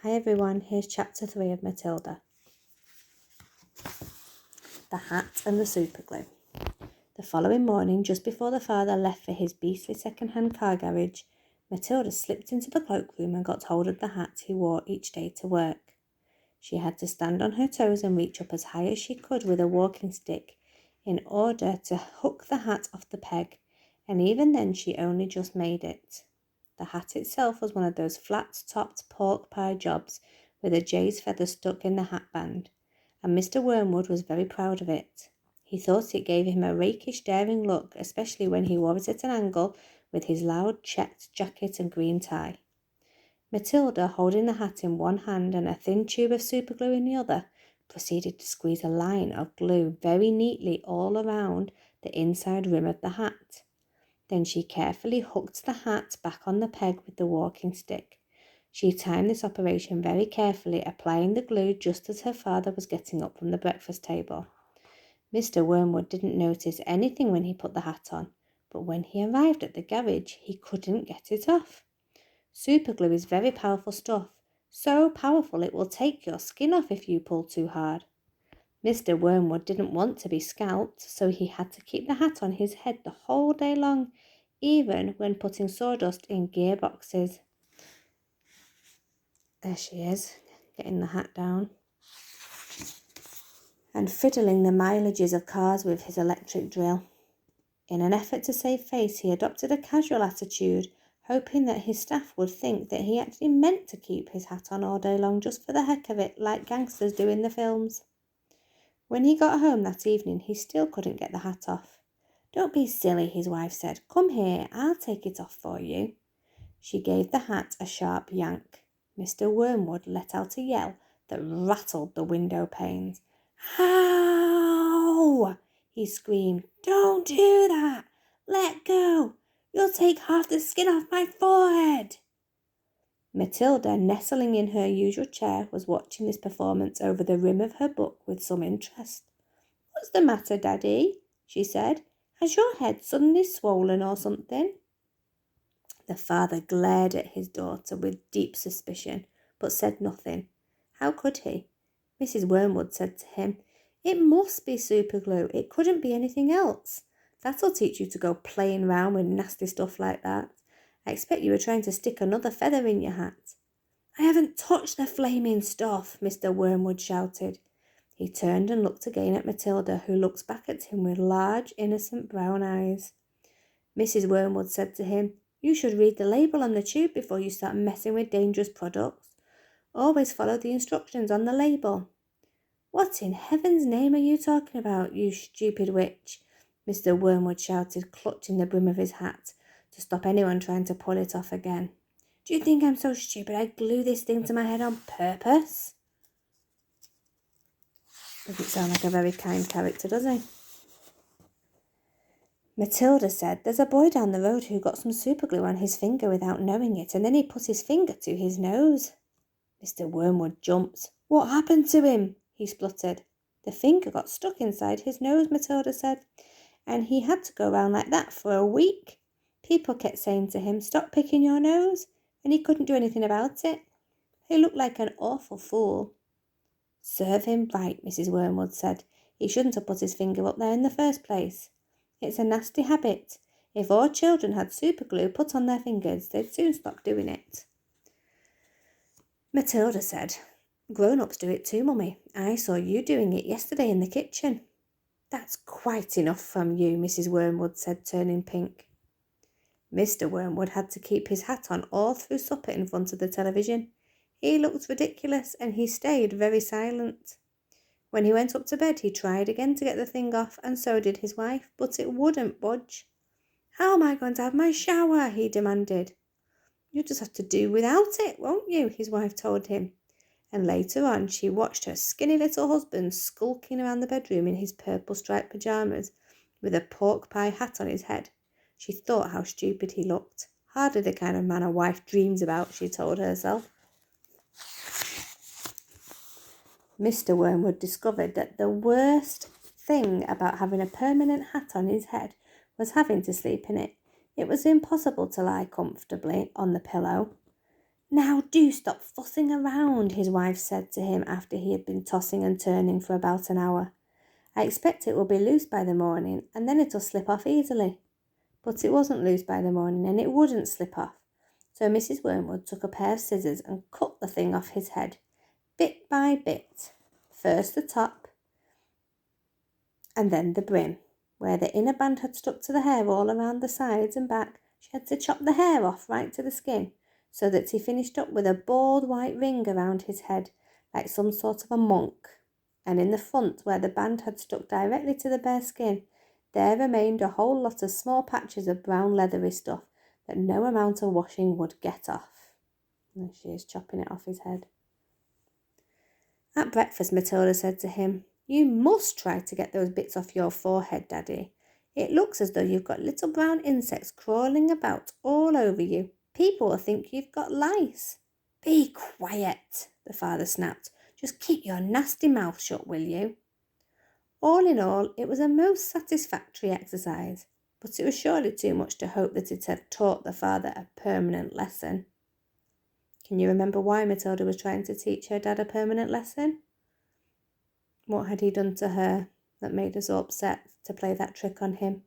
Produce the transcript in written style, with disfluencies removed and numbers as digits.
Hi everyone, here's chapter 3 of Matilda. The hat and the superglue. The following morning, just before the father left for his beastly second-hand car garage, Matilda slipped into the cloakroom and got hold of the hat he wore each day to work. She had to stand on her toes and reach up as high as she could with a walking stick in order to hook the hat off the peg, and even then she only just made it. The hat itself was one of those flat-topped pork pie jobs with a jay's feather stuck in the hat band, and Mr. Wormwood was very proud of it. He thought it gave him a rakish, daring look, especially when he wore it at an angle with his loud checked jacket and green tie. Matilda, holding the hat in one hand and a thin tube of superglue in the other, proceeded to squeeze a line of glue very neatly all around the inside rim of the hat. Then she carefully hooked the hat back on the peg with the walking stick. She timed this operation very carefully, applying the glue just as her father was getting up from the breakfast table. Mr. Wormwood didn't notice anything when he put the hat on, but when he arrived at the garage, he couldn't get it off. Superglue is very powerful stuff, so powerful it will take your skin off if you pull too hard. Mr. Wormwood didn't want to be scalped, so he had to keep the hat on his head the whole day long, even when putting sawdust in gearboxes. There she is, getting the hat down, and fiddling the mileages of cars with his electric drill. In an effort to save face, he adopted a casual attitude, hoping that his staff would think that he actually meant to keep his hat on all day long just for the heck of it, like gangsters do in the films. When he got home that evening, he still couldn't get the hat off. "Don't be silly," his wife said. "Come here, I'll take it off for you." She gave the hat a sharp yank. Mr. Wormwood let out a yell that rattled the window panes. "How?" he screamed. "Don't do that! Let go! You'll take half the skin off my forehead!" Matilda, nestling in her usual chair, was watching this performance over the rim of her book with some interest. "What's the matter, Daddy?" she said. "Has your head suddenly swollen or something?" The father glared at his daughter with deep suspicion, but said nothing. How could he? Mrs. Wormwood said to him, "It must be superglue. It couldn't be anything else. That'll teach you to go playing round with nasty stuff like that. I expect you were trying to stick another feather in your hat." "I haven't touched the flaming stuff," Mr. Wormwood shouted. He turned and looked again at Matilda, who looked back at him with large, innocent brown eyes. Mrs. Wormwood said to him, "You should read the label on the tube before you start messing with dangerous products. Always follow the instructions on the label." "What in heaven's name are you talking about, you stupid witch?" Mr. Wormwood shouted, clutching the brim of his hat to stop anyone trying to pull it off again. "Do you think I'm so stupid I'd glue this thing to my head on purpose?" Doesn't sound like a very kind character, does he? Matilda said, "There's a boy down the road who got some superglue on his finger without knowing it, and then he put his finger to his nose." Mr. Wormwood jumped. "What happened to him?" he spluttered. "The finger got stuck inside his nose," Matilda said, "and he had to go round like that for a week. People kept saying to him, 'Stop picking your nose,' and he couldn't do anything about it. He looked like an awful fool." "Serve him right," Mrs. Wormwood said. "He shouldn't have put his finger up there in the first place. It's a nasty habit. If all children had superglue put on their fingers, they'd soon stop doing it." Matilda said, "Grown-ups do it too, Mummy. I saw you doing it yesterday in the kitchen." "That's quite enough from you," Mrs. Wormwood said, turning pink. Mr. Wormwood had to keep his hat on all through supper in front of the television. He looked ridiculous, and he stayed very silent. When he went up to bed, he tried again to get the thing off, and so did his wife, but it wouldn't budge. "How am I going to have my shower?" he demanded. "You'll just have to do without it, won't you?" his wife told him. And later on, she watched her skinny little husband skulking around the bedroom in his purple striped pyjamas with a pork pie hat on his head. She thought how stupid he looked. Hardly the kind of man a wife dreams about, she told herself. Mr. Wormwood discovered that the worst thing about having a permanent hat on his head was having to sleep in it. It was impossible to lie comfortably on the pillow. Now do stop fussing around, his wife said to him after he had been tossing and turning for about an hour. I expect it will be loose by the morning, and then it'll slip off easily. But it wasn't loose by the morning, and it wouldn't slip off. So Mrs. Wormwood took a pair of scissors and cut the thing off his head, bit by bit. First the top, and then the brim. Where the inner band had stuck to the hair all around the sides and back, she had to chop the hair off right to the skin, so that he finished up with a bald white ring around his head, like some sort of a monk. And in the front, where the band had stuck directly to the bare skin, there remained a whole lot of small patches of brown leathery stuff that no amount of washing would get off. And she is chopping it off his head. At breakfast, Matilda said to him, "You must try to get those bits off your forehead, Daddy. It looks as though you've got little brown insects crawling about all over you. People will think you've got lice." "Be quiet," the father snapped. "Just keep your nasty mouth shut, will you?" All in all, it was a most satisfactory exercise, but it was surely too much to hope that it had taught the father a permanent lesson. Can you remember why Matilda was trying to teach her dad a permanent lesson? What had he done to her that made her so upset to play that trick on him?